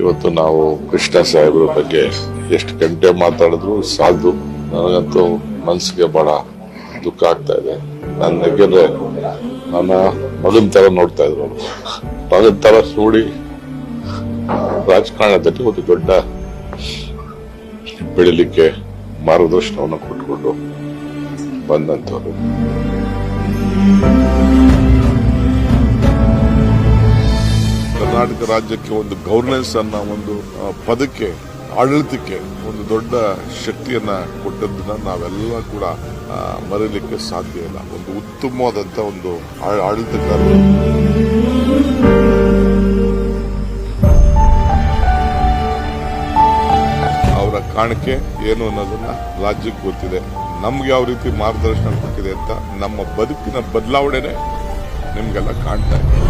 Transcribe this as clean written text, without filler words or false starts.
ಇವತ್ತು ನಾವು ಕೃಷ್ಣ ಸಾಹೇಬ್ರ ಬಗ್ಗೆ ಎಷ್ಟು ಗಂಟೆ ಮಾತಾಡಿದ್ರು ಸಾಲದು. ನನಗಂತೂ ಮನಸ್ಸಿಗೆ ಬಹಳ ದುಃಖ ಆಗ್ತಾ ಇದೆ. ನನ್ನ ಯಾಕೆಂದ್ರೆ ನನ್ನ ಮಗನ ತರ ನೋಡ್ತಾ ಇದ್ರು ಅವರು. ಮಗನ ತರ ನೋಡಿ ರಾಜಕಾರಣದಲ್ಲಿ ಒಂದು ದೊಡ್ಡ ಬೆಳಿಲಿಕ್ಕೆ ಮಾರ್ಗದರ್ಶನವನ್ನು ಕೊಟ್ಟುಕೊಂಡು ಬಂದಂತವರು. ಕರ್ನಾಟಕ ರಾಜ್ಯಕ್ಕೆ ಒಂದು ಗವರ್ನೆನ್ಸ್ ಅನ್ನೋ ಒಂದು ಪದಕ್ಕೆ, ಆಡಳಿತಕ್ಕೆ ಒಂದು ದೊಡ್ಡ ಶಕ್ತಿಯನ್ನ ಕೊಟ್ಟದ್ದನ್ನ ನಾವೆಲ್ಲ ಕೂಡ ಮರೀಲಿಕ್ಕೆ ಸಾಧ್ಯ ಇಲ್ಲ. ಒಂದು ಉತ್ತಮವಾದಂತ ಒಂದು ಆಡಳಿತಗಾರರು. ಅವರ ಕಾಣಿಕೆ ಏನು ಅನ್ನೋದನ್ನ ರಾಜ್ಯಕ್ಕೆ ಗೊತ್ತಿದೆ. ನಮ್ಗೆ ಯಾವ ರೀತಿ ಮಾರ್ಗದರ್ಶನ ಕೊಟ್ಟಿದೆ ಅಂತ ನಮ್ಮ ಬದುಕಿನ ಬದಲಾವಣೆನೆ ನಿಮ್ಗೆಲ್ಲ ಕಾಣ್ತಾ ಇದೆ.